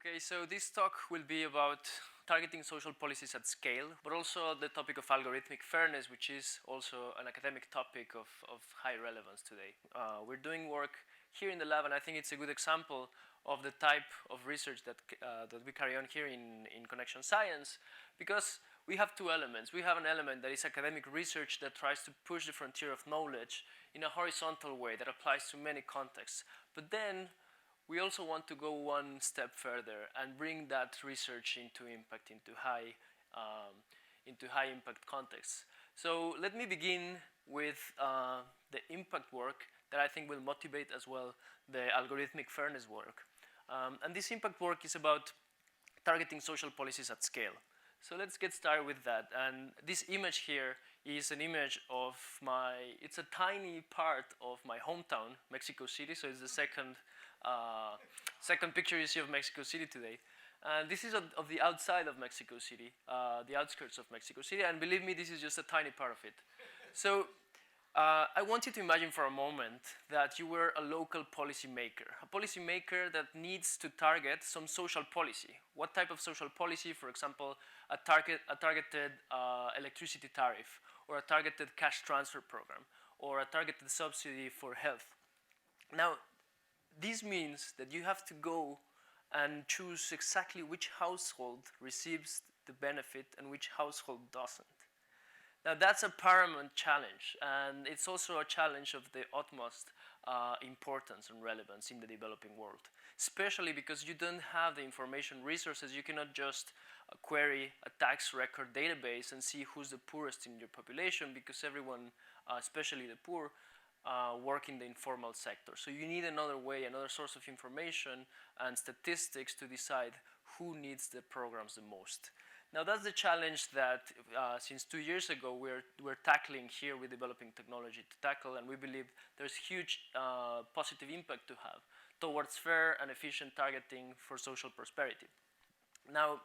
Okay, so this talk will be about targeting social policies at scale, but also the topic of algorithmic fairness, which is also an academic topic of high relevance today. We're doing work here in the lab, and I think it's a good example of the type of research that we carry on here in connection science, because we have two elements. We have an element that is academic research that tries to push the frontier of knowledge in a horizontal way that applies to many contexts. But then we also want to go one step further and bring that research into impact, into high impact contexts. So let me begin with the impact work that I think will motivate as well the algorithmic fairness work. And this impact work is about targeting social policies at scale. So let's get started with that. And this image here is an image of it's a tiny part of my hometown, Mexico City. So it's the second picture you see of Mexico City today. And this is of the outside of Mexico City, the outskirts of Mexico City. And believe me, this is just a tiny part of it. So I want you to imagine for a moment that you were a local policymaker, a policymaker that needs to target some social policy. What type of social policy? For example, a targeted electricity tariff, or a targeted cash transfer program, or a targeted subsidy for health. Now, this means that you have to go and choose exactly which household receives the benefit and which household doesn't. Now, that's a paramount challenge, and it's also a challenge of the utmost importance and relevance in the developing world, especially because you don't have the information resources. You cannot just query a tax record database and see who's the poorest in your population, because everyone, especially the poor, work in the informal sector. So you need another way, another source of information and statistics to decide who needs the programs the most. Now, that's the challenge that since 2 years ago we're tackling here with developing technology to tackle, and we believe there's huge positive impact to have towards fair and efficient targeting for social prosperity. Now,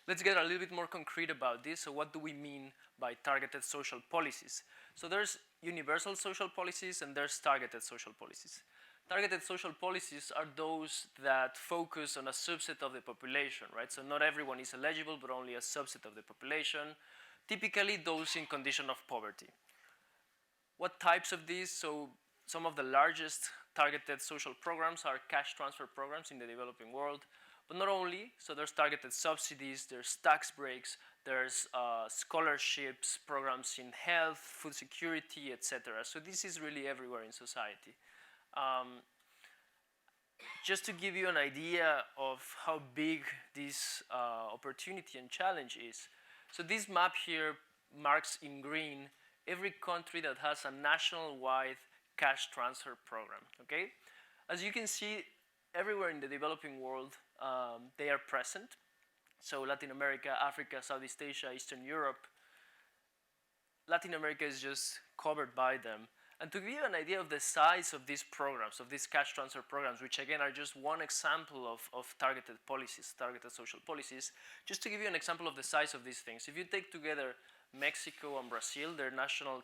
let's get a little bit more concrete about this. So what do we mean by targeted social policies? So there's universal social policies and there's targeted social policies. Targeted social policies are those that focus on a subset of the population, right? So not everyone is eligible, but only a subset of the population, typically those in condition of poverty. What types of these? So some of the largest targeted social programs are cash transfer programs in the developing world, but not only. So there's targeted subsidies, there's tax breaks, there's scholarships, programs in health, food security, etc. So this is really everywhere in society. Just to give you an idea of how big this opportunity and challenge is, so this map here marks in green every country that has a national-wide cash transfer program, okay? As you can see, everywhere in the developing world, they are present. So Latin America, Africa, Southeast Asia, Eastern Europe. Latin America is just covered by them. And to give you an idea of the size of these programs, of these cash transfer programs, which again are just one example of targeted policies, targeted social policies, just to give you an example of the size of these things. If you take together Mexico and Brazil, their national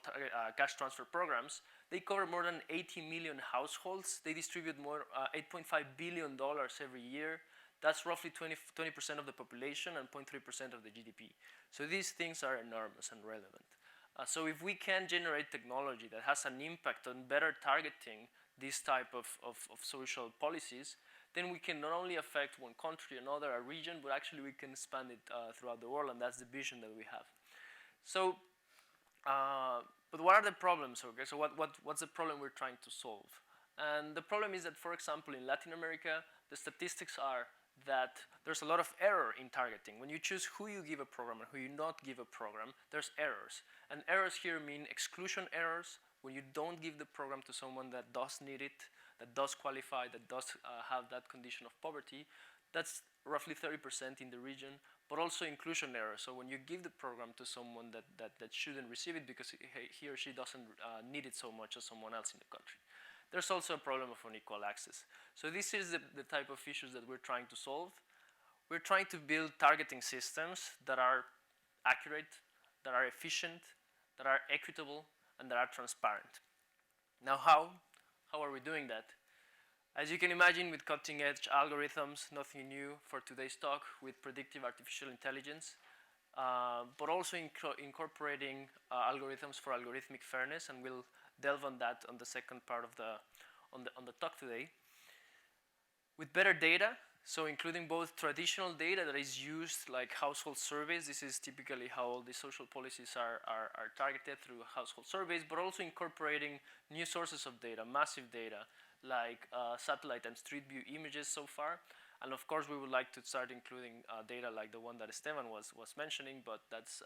cash transfer programs, they cover more than 80 million households. They distribute more $8.5 billion every year. That's roughly 20% of the population and 0.3% of the GDP. So these things are enormous and relevant. So if we can generate technology that has an impact on better targeting this type of social policies, then we can not only affect one country, another, a region, but actually we can expand it throughout the world, and that's the vision that we have. So, but what are the problems? Okay, so what's the problem we're trying to solve? And the problem is that, for example, in Latin America, the statistics are that there's a lot of error in targeting. When you choose who you give a program and who you not give a program, there's errors. And errors here mean exclusion errors, when you don't give the program to someone that does need it, that does qualify, that does have that condition of poverty. That's roughly 30% in the region, but also inclusion errors. So when you give the program to someone that shouldn't receive it because he or she doesn't need it so much as someone else in the country. There's also a problem of unequal access. So this is the type of issues that we're trying to solve. We're trying to build targeting systems that are accurate, that are efficient, that are equitable, and that are transparent. Now, how are we doing that? As you can imagine, with cutting-edge algorithms, nothing new for today's talk with predictive artificial intelligence, but also incorporating algorithms for algorithmic fairness, and we'll delve on that on the second part of the talk today. With better data, so including both traditional data that is used like household surveys. This is typically how all the social policies are targeted through household surveys, but also incorporating new sources of data, massive data, like satellite and street view images so far. And of course, we would like to start including data like the one that Esteban was mentioning, but that's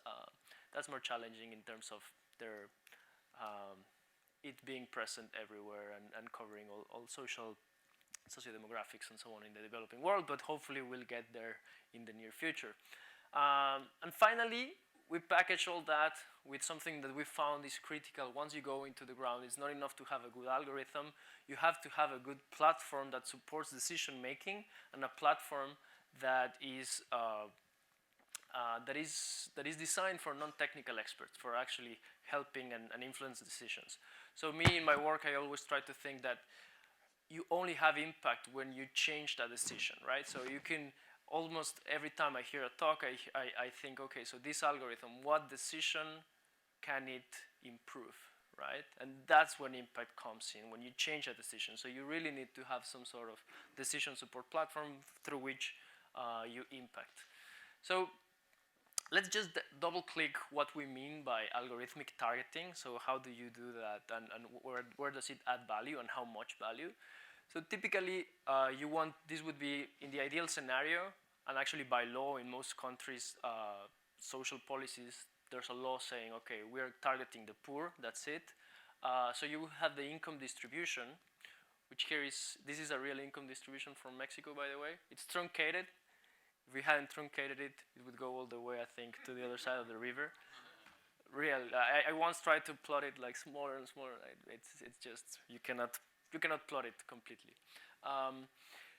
more challenging in terms of their it being present everywhere and covering all sociodemographics and so on in the developing world, but hopefully we'll get there in the near future. And finally, we package all that with something that we found is critical. Once you go into the ground, it's not enough to have a good algorithm. You have to have a good platform that supports decision making, and a platform that is designed for non-technical experts, for actually helping and influence decisions. So me, in my work, I always try to think that you only have impact when you change that decision, right? So you can, almost every time I hear a talk, I think, okay, so this algorithm, what decision can it improve, right? And that's when impact comes in, when you change a decision. So you really need to have some sort of decision support platform through which you impact. So let's just double click what we mean by algorithmic targeting. So how do you do that, and where does it add value and how much value? So typically, this would be in the ideal scenario, and actually by law in most countries, social policies, there's a law saying, okay, we're targeting the poor, that's it. So you have the income distribution, which this is a real income distribution from Mexico, by the way. It's truncated. If we hadn't truncated it, it would go all the way, I think, to the other side of the river. Real. I once tried to plot it like smaller and smaller. It's just, you cannot plot it completely.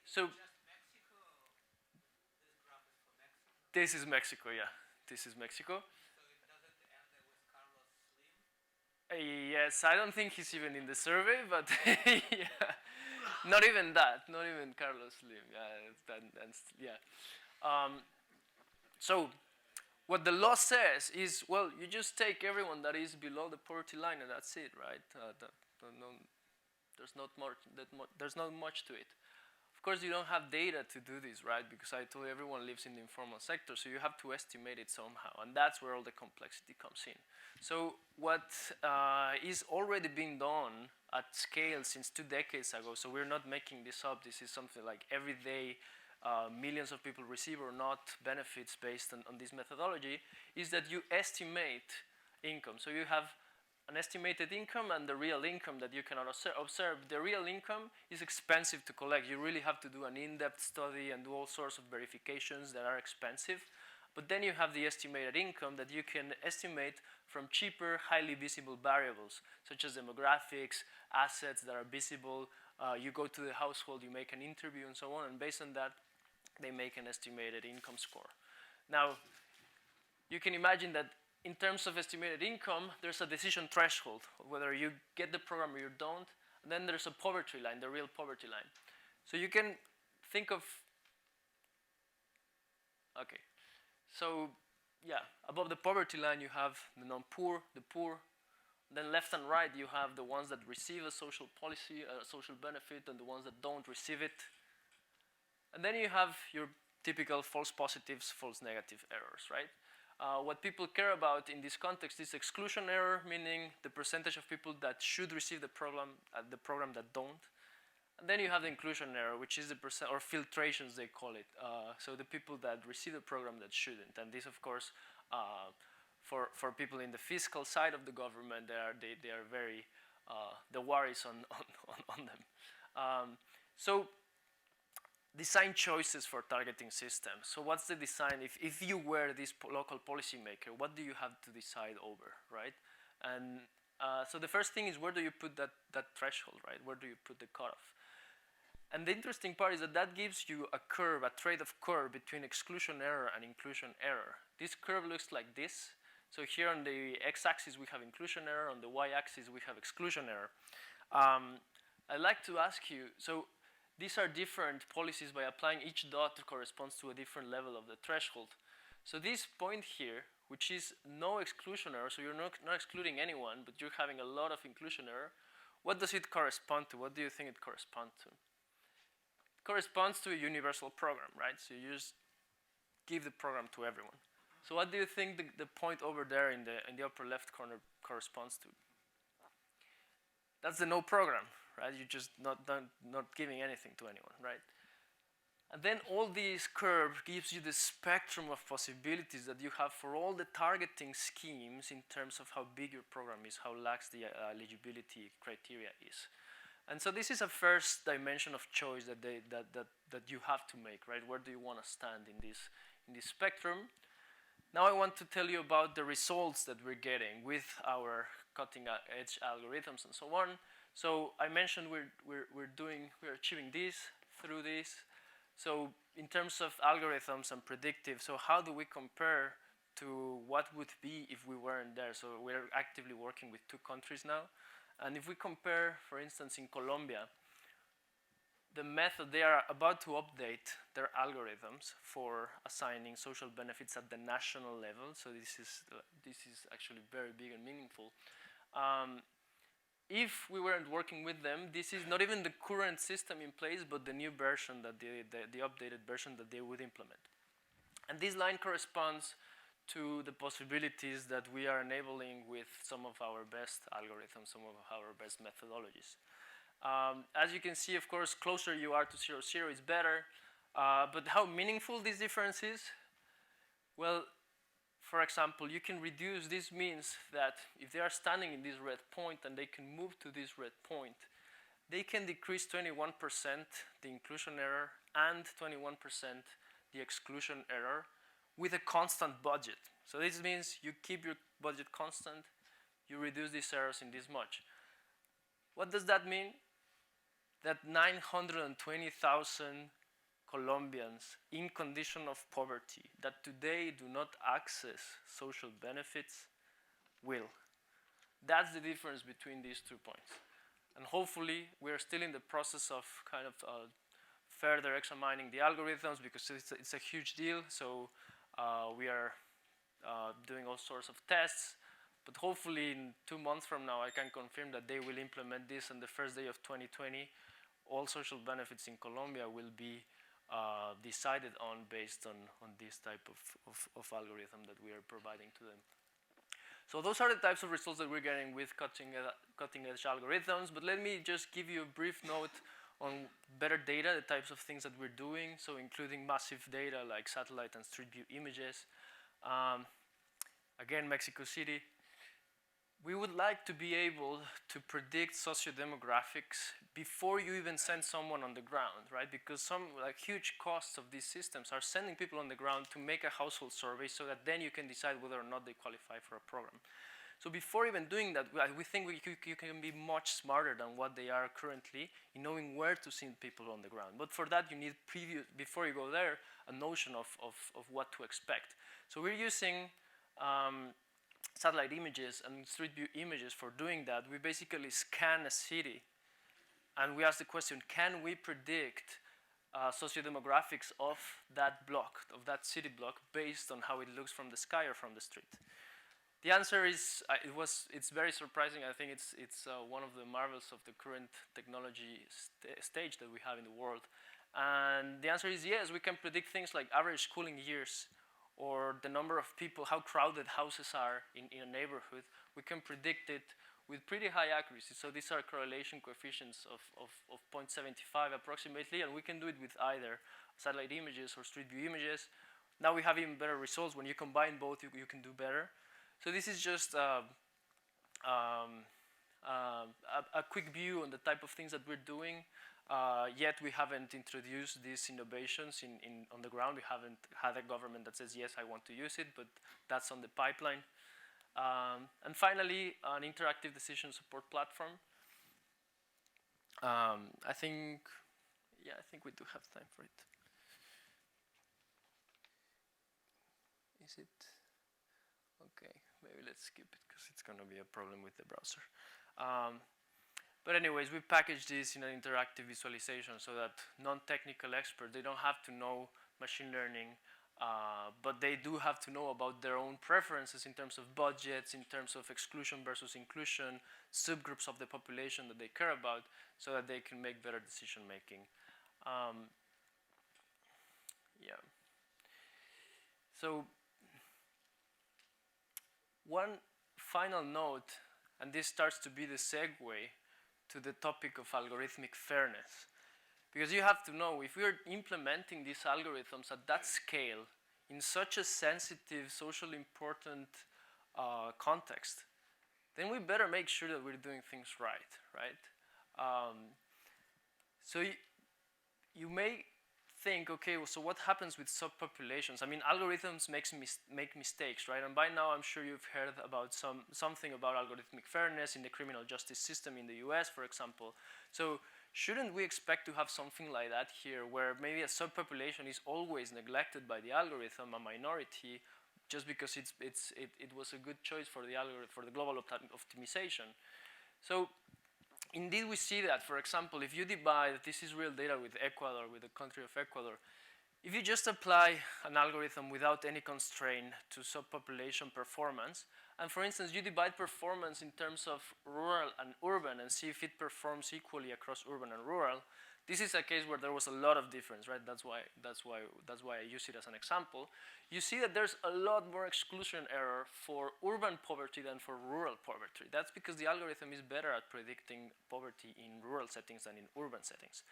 So this is Mexico, yeah. This is Mexico. So it doesn't end with Carlos Slim? Yes, I don't think he's even in the survey, but yeah. Not even that. Not even Carlos Slim. Yeah, so what the law says is, well, you just take everyone that is below the poverty line, and that's it, right? There's not much to it. Of course, you don't have data to do this, right? Because I told you everyone lives in the informal sector, so you have to estimate it somehow, and that's where all the complexity comes in. So what is already being done at scale since 2 decades ago, so we're not making this up, this is something like every day millions of people receive or not benefits based on this methodology, is that you estimate income. So you have an estimated income and the real income that you cannot observe. The real income is expensive to collect. You really have to do an in-depth study and do all sorts of verifications that are expensive. But then you have the estimated income that you can estimate from cheaper, highly visible variables, such as demographics, assets that are visible. You go to the household, you make an interview and so on, and based on that, they make an estimated income score. Now, you can imagine that in terms of estimated income, there's a decision threshold, whether you get the program or you don't, and then there's a poverty line, the real poverty line. So you can think of, okay, so yeah, above the poverty line you have the non-poor, the poor, then left and right you have the ones that receive a social policy, a social benefit, and the ones that don't receive it. And then you have your typical false positives, false negative errors, right? What people care about in this context is exclusion error, meaning the percentage of people that should receive the program that don't. And then you have the inclusion error, which is the percent, or filtrations they call it. So the people that receive the program that shouldn't. And this, of course, for people in the fiscal side of the government, they are very, the war is on them. So design choices for targeting systems. So what's the design? If you were this local policymaker, what do you have to decide over, right? And so the first thing is, where do you put that threshold, right? Where do you put the cutoff? And the interesting part is that gives you a curve, a trade-off curve between exclusion error and inclusion error. This curve looks like this. So here on the x-axis we have inclusion error, on the y-axis we have exclusion error. I'd like to ask you, so these are different policies by applying each dot corresponds to a different level of the threshold. So this point here, which is no exclusion error, so you're not excluding anyone, but you're having a lot of inclusion error, what does it correspond to? What do you think it corresponds to? It corresponds to a universal program, right? So you just give the program to everyone. So what do you think the point over there in the upper left corner corresponds to? That's the no program, right? You're just not giving anything to anyone, right? And then all this curve gives you the spectrum of possibilities that you have for all the targeting schemes in terms of how big your program is, how lax the eligibility criteria is. And so this is a first dimension of choice that you have to make, right? Where do you want to stand in this spectrum? Now I want to tell you about the results that we're getting with our cutting-edge algorithms and so on. So I mentioned we're achieving this through this. So in terms of algorithms and predictive, so how do we compare to what would be if we weren't there? So we're actively working with 2 countries now. And if we compare, for instance, in Colombia, the method, they are about to update their algorithms for assigning social benefits at the national level. So this is actually very big and meaningful. If we weren't working with them, this is not even the current system in place, but the new version, that the updated version that they would implement. And this line corresponds to the possibilities that we are enabling with some of our best algorithms, some of our best methodologies. As you can see, of course, closer you are to 0, 0 is better. But how meaningful this difference is? Well, for example, you can reduce, this means that if they are standing in this red point and they can move to this red point, they can decrease 21% the inclusion error and 21% the exclusion error with a constant budget. So this means you keep your budget constant, you reduce these errors in this much. What does that mean? That 920,000 Colombians in condition of poverty that today do not access social benefits will. That's the difference between these 2 points. And hopefully we're still in the process of kind of further examining the algorithms, because it's a huge deal. So we are doing all sorts of tests. But hopefully in 2 months from now, I can confirm that they will implement this on the first day of 2020. All social benefits in Colombia will be decided on based on this type of algorithm that we are providing to them. So those are the types of results that we're getting with cutting-edge algorithms. But let me just give you a brief note on better data, the types of things that we're doing, so including massive data like satellite and street view images. Again, Mexico City. We would like to be able to predict sociodemographics before you even send someone on the ground, right? Because some huge costs of these systems are sending people on the ground to make a household survey so that then you can decide whether or not they qualify for a program. So before even doing that, we think you can be much smarter than what they are currently in knowing where to send people on the ground. But for that, you need before you go there, a notion of what to expect. So we're using satellite images and street view images for doing that. We basically scan a city and we ask the question, can we predict sociodemographics of that block, of that city block, based on how it looks from the sky or from the street? The answer is, it's very surprising. I think it's one of the marvels of the current technology stage that we have in the world. And the answer is yes, we can predict things like average schooling years, or the number of people, how crowded houses are in a neighborhood. We can predict it with pretty high accuracy. So these are correlation coefficients of 0.75 approximately, and we can do it with either satellite images or street view images. Now we have even better results. When you combine both, you can do better. So this is just a quick view on the type of things that we're doing. Yet we haven't introduced these innovations on the ground. We haven't had a government that says, yes, I want to use it, but that's on the pipeline. And finally, an interactive decision support platform. I think we do have time for it. Is it? Okay, maybe let's skip it because it's going to be a problem with the browser. But anyways, we package this in an interactive visualization so that non-technical experts, they don't have to know machine learning, but they do have to know about their own preferences in terms of budgets, in terms of exclusion versus inclusion, subgroups of the population that they care about, so that they can make better decision making. Yeah. So one final note, and this starts to be the segue to the topic of algorithmic fairness. Because you have to know, if we're implementing these algorithms at that scale, in such a sensitive, socially important context, then we better make sure that we're doing things right? So you may think, okay, well, so what happens with subpopulations? I mean, algorithms make mistakes, right? And by now, I'm sure you've heard about something about algorithmic fairness in the criminal justice system in the US, for example. So shouldn't we expect to have something like that here, where maybe a subpopulation is always neglected by the algorithm, a minority, just because it was a good choice for the algorithm, for the global optimization? So indeed, we see that, for example, if you divide, this is real data with Ecuador, with the country of Ecuador, if you just apply an algorithm without any constraint to subpopulation performance, and for instance, you divide performance in terms of rural and urban and see if it performs equally across urban and rural, this is a case where there was a lot of difference, right? That's why I use it as an example. You see that there's a lot more exclusion error for urban poverty than for rural poverty. That's because the algorithm is better at predicting poverty in rural settings than in urban settings.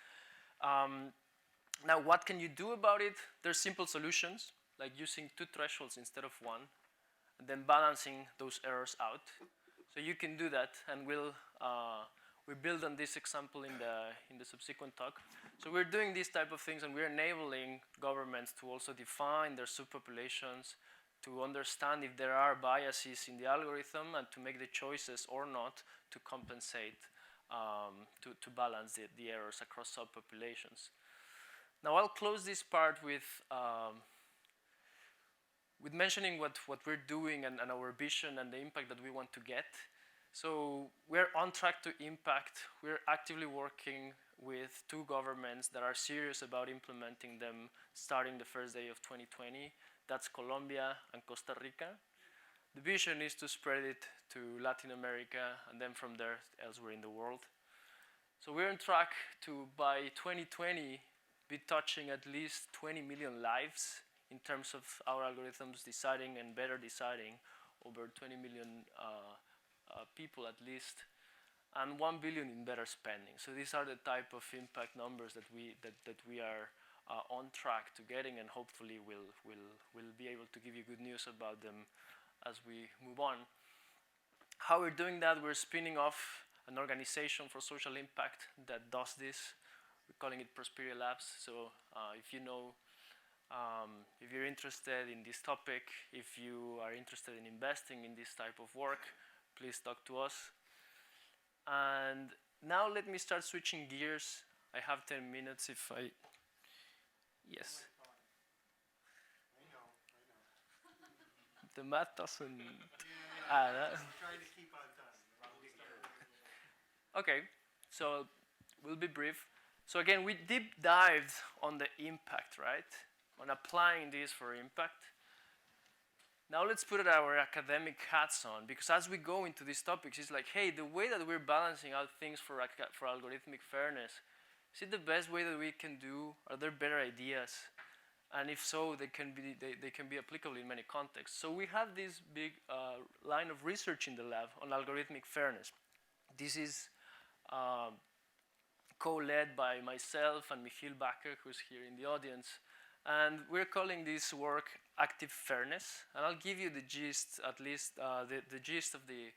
Now, what can you do about it? There's simple solutions, like using 2 thresholds instead of 1, and then balancing those errors out. So you can do that, and we build on this example in the subsequent talk. So we're doing these type of things, and we're enabling governments to also define their subpopulations, to understand if there are biases in the algorithm, and to make the choices or not to compensate, to balance the errors across subpopulations. Now I'll close this part with mentioning what we're doing and our vision and the impact that we want to get. So we're on track to impact. We're actively working with 2 governments that are serious about implementing them starting the first day of 2020. That's Colombia and Costa Rica. The vision is to spread it to Latin America and then from there elsewhere in the world. So we're on track to, by 2020, be touching at least 20 million lives in terms of our algorithms deciding and better deciding over 20 million people at least, and 1 billion in better spending. So these are the type of impact numbers that we are on track to getting, and hopefully we'll be able to give you good news about them as we move on. How we're doing that, we're spinning off an organization for social impact that does this. We're calling it Prosperia Labs. So if you know, if you're interested in this topic, if you are interested in investing in this type of work, please talk to us. And now let me start switching gears. I have 10 minutes if I, yes. I know. The math doesn't, I'm trying to keep on time. Okay, so we'll be brief. So again, we deep dived on the impact, right? On applying this for impact. Now let's put our academic hats on, because as we go into these topics, it's like, hey, the way that we're balancing out things for algorithmic fairness, is it the best way that we can do? Are there better ideas? And if so, they can be applicable in many contexts. So we have this big line of research in the lab on algorithmic fairness. This is co-led by myself and Michiel Bakker, who's here in the audience. And we're calling this work active fairness. And I'll give you the gist, at least the gist of the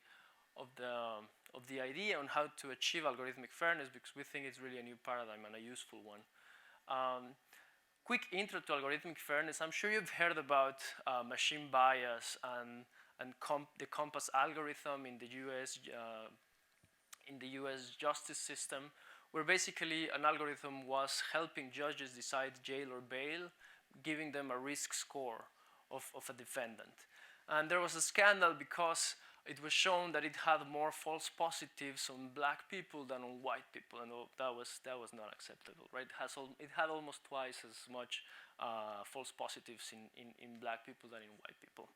idea on how to achieve algorithmic fairness, because we think it's really a new paradigm and a useful one. Quick intro to algorithmic fairness. I'm sure you've heard about machine bias and the Compass algorithm in the US justice system, where basically an algorithm was helping judges decide jail or bail, giving them a risk score of a defendant. And there was a scandal because it was shown that it had more false positives on black people than on white people, and that was not acceptable, right? It had almost twice as much false positives in black people than in white people.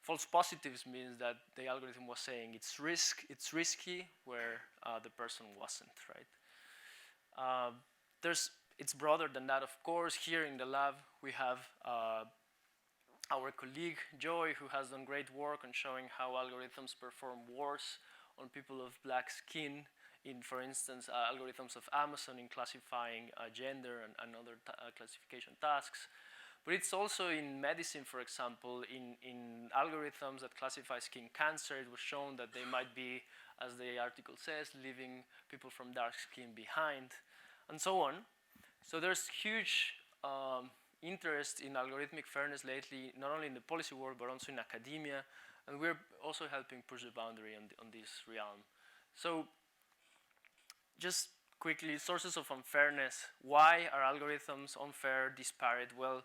False positives means that the algorithm was saying it's risky, where the person wasn't, right? It's broader than that, of course. Here in the lab, we have our colleague Joy, who has done great work on showing how algorithms perform worse on people of black skin in, for instance, algorithms of Amazon in classifying gender and other classification tasks. But it's also in medicine, for example, in algorithms that classify skin cancer. It was shown that they might be, as the article says, leaving people from dark skin behind, and so on. So there's huge interest in algorithmic fairness lately, not only in the policy world, but also in academia. And we're also helping push the boundary on this realm. So just quickly, sources of unfairness. Why are algorithms unfair, disparate? Well,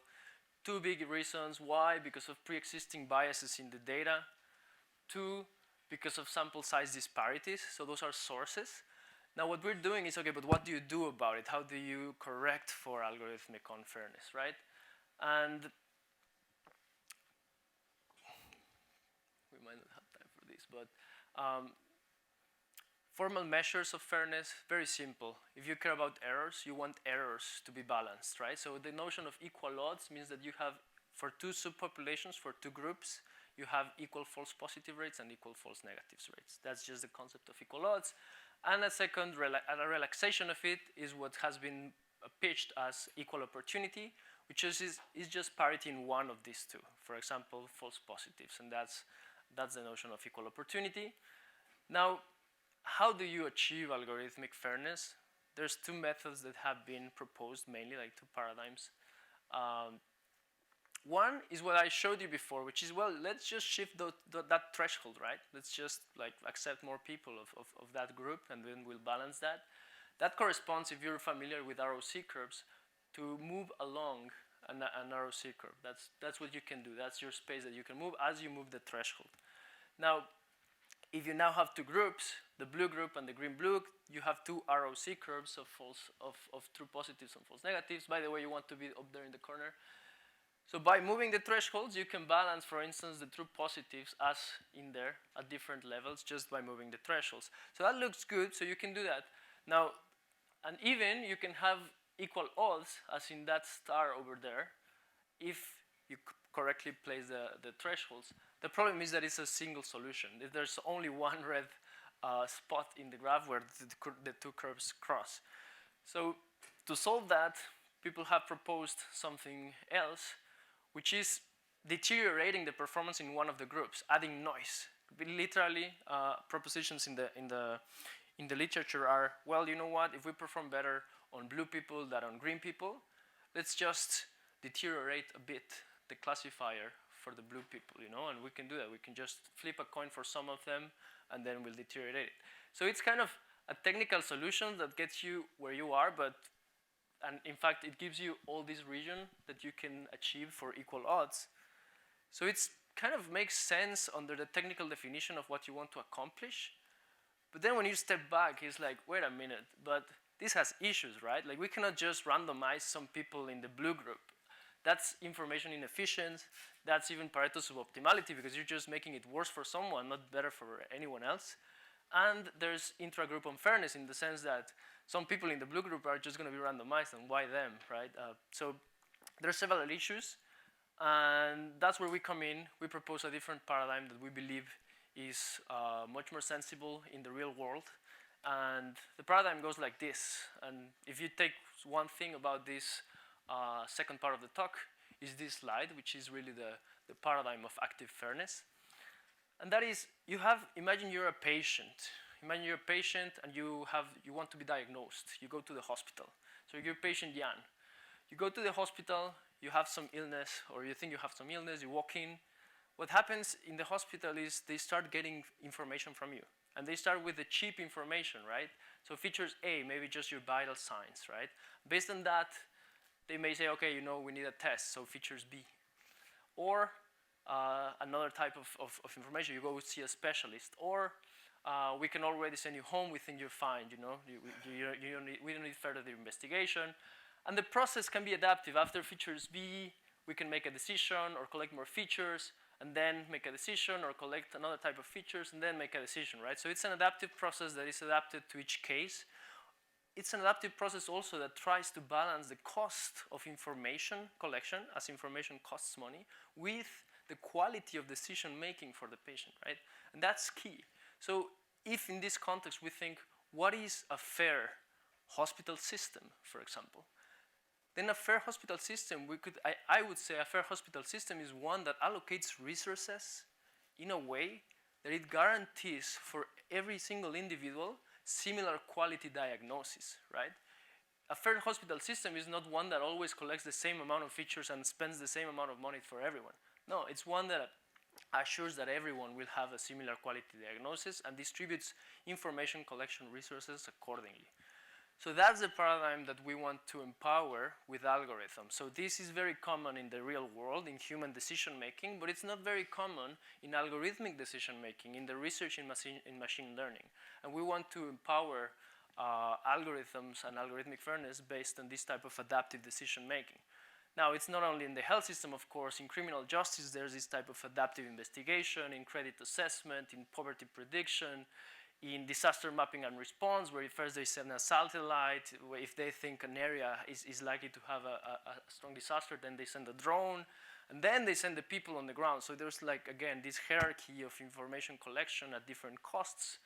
two big reasons. Why? Because of pre-existing biases in the data. Two, because of sample size disparities. So those are sources. Now what we're doing is, okay, but what do you do about it? How do you correct for algorithmic unfairness, right? And we might not have time for this, but formal measures of fairness, very simple. If you care about errors, you want errors to be balanced, right? So the notion of equal odds means that you have, for two subpopulations, for two groups, you have equal false positive rates and equal false negatives rates. That's just the concept of equal odds. And a second, a relaxation of it is what has been pitched as equal opportunity, which is just parity in one of these two. For example, false positives, and that's the notion of equal opportunity. Now, how do you achieve algorithmic fairness? There's two methods that have been proposed, mainly, like two paradigms. One is what I showed you before, which is, well, let's just shift that threshold, right? Let's just like accept more people of that group, and then we'll balance that. That corresponds, if you're familiar with ROC curves, to move along an ROC curve. That's what you can do. That's your space that you can move as you move the threshold. Now, if you now have two groups, the blue group and the green blue, you have two ROC curves of true positives and false negatives. By the way, you want to be up there in the corner. So by moving the thresholds, you can balance, for instance, the true positives as in there at different levels just by moving the thresholds. So that looks good, so you can do that. Now, and even you can have equal odds, as in that star over there, if you correctly place the thresholds. The problem is that it's a single solution. If there's only one red spot in the graph where the two curves cross. So to solve that, people have proposed something else, which is deteriorating the performance in one of the groups, adding noise. Literally, propositions in the literature are, well, you know what? If we perform better on blue people than on green people, let's just deteriorate a bit the classifier for the blue people, you know, and we can do that. We can just flip a coin for some of them, and then we'll deteriorate it. So it's kind of a technical solution that gets you where you are, and in fact, it gives you all this region that you can achieve for equal odds. So it's kind of makes sense under the technical definition of what you want to accomplish. But then when you step back, it's like, wait a minute, but this has issues, right? Like, we cannot just randomize some people in the blue group. That's information inefficient. That's even Pareto suboptimality, because you're just making it worse for someone, not better for anyone else. And there's intra-group unfairness in the sense that some people in the blue group are just going to be randomized, and why them, right? So there are several issues, and that's where we come in. We propose a different paradigm that we believe is much more sensible in the real world. And the paradigm goes like this. And if you take one thing about this second part of the talk, is this slide, which is really the paradigm of active fairness. And that is, imagine you're a patient. Imagine you're a patient and you want to be diagnosed. You go to the hospital. So you're patient Jan. You go to the hospital, you have some illness, or you think you have some illness, you walk in. What happens in the hospital is they start getting information from you. And they start with the cheap information, right? So features A, maybe just your vital signs, right? Based on that, they may say, okay, you know, we need a test, so features B. Or another type of information, you go see a specialist, or we can already send you home, we think you're fine, you know, we don't need further investigation. And the process can be adaptive. After features B, we can make a decision or collect more features, and then make a decision or collect another type of features, and then make a decision, right? So it's an adaptive process that is adapted to each case. It's an adaptive process also that tries to balance the cost of information collection, as information costs money, with the quality of decision making for the patient, right? And that's key. So if in this context we think, what is a fair hospital system, for example? Then a fair hospital system, I would say a fair hospital system is one that allocates resources in a way that it guarantees for every single individual similar quality diagnosis, right? A fair hospital system is not one that always collects the same amount of features and spends the same amount of money for everyone. No, it's one that assures that everyone will have a similar quality diagnosis and distributes information collection resources accordingly. So that's the paradigm that we want to empower with algorithms. So this is very common in the real world, in human decision making, but it's not very common in algorithmic decision making, in the research in machine learning. And we want to empower algorithms and algorithmic fairness based on this type of adaptive decision making. Now, it's not only in the health system, of course. In criminal justice, there's this type of adaptive investigation, in credit assessment, in poverty prediction, in disaster mapping and response, where first they send a satellite. If they think an area is likely to have a strong disaster, then they send a drone, and then they send the people on the ground. So there's, like, again, this hierarchy of information collection at different costs,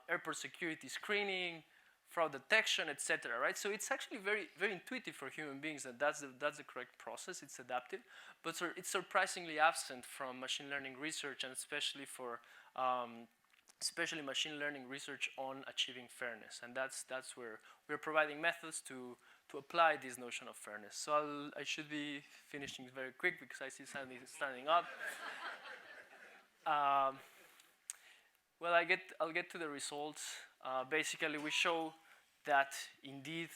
airport security screening, fraud detection, etc. Right? So it's actually very, very intuitive for human beings that that's the correct process. It's adaptive, but it's surprisingly absent from machine learning research, and especially for especially machine learning research on achieving fairness. And that's where we're providing methods to apply this notion of fairness. So I should be finishing very quick because I see Sandy standing up. Well, I'll get to the results. Basically, we show that indeed,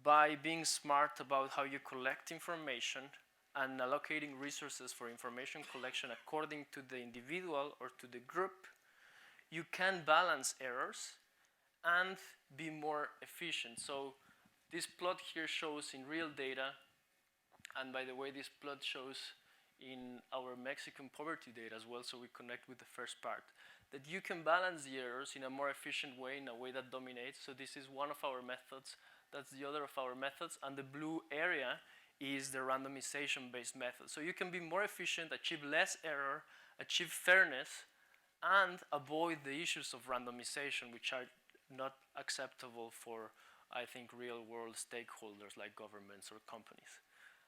by being smart about how you collect information and allocating resources for information collection according to the individual or to the group, you can balance errors and be more efficient. So this plot here shows in real data, and by the way, this plot shows in our Mexican poverty data as well, so we connect with the first part, that you can balance the errors in a more efficient way, in a way that dominates. So this is one of our methods, that's the other of our methods, and the blue area is the randomization-based method. So you can be more efficient, achieve less error, achieve fairness, and avoid the issues of randomization, which are not acceptable for, I think, real-world stakeholders like governments or companies.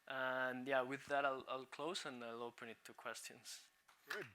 And yeah, with that, I'll close and I'll open it to questions. Good.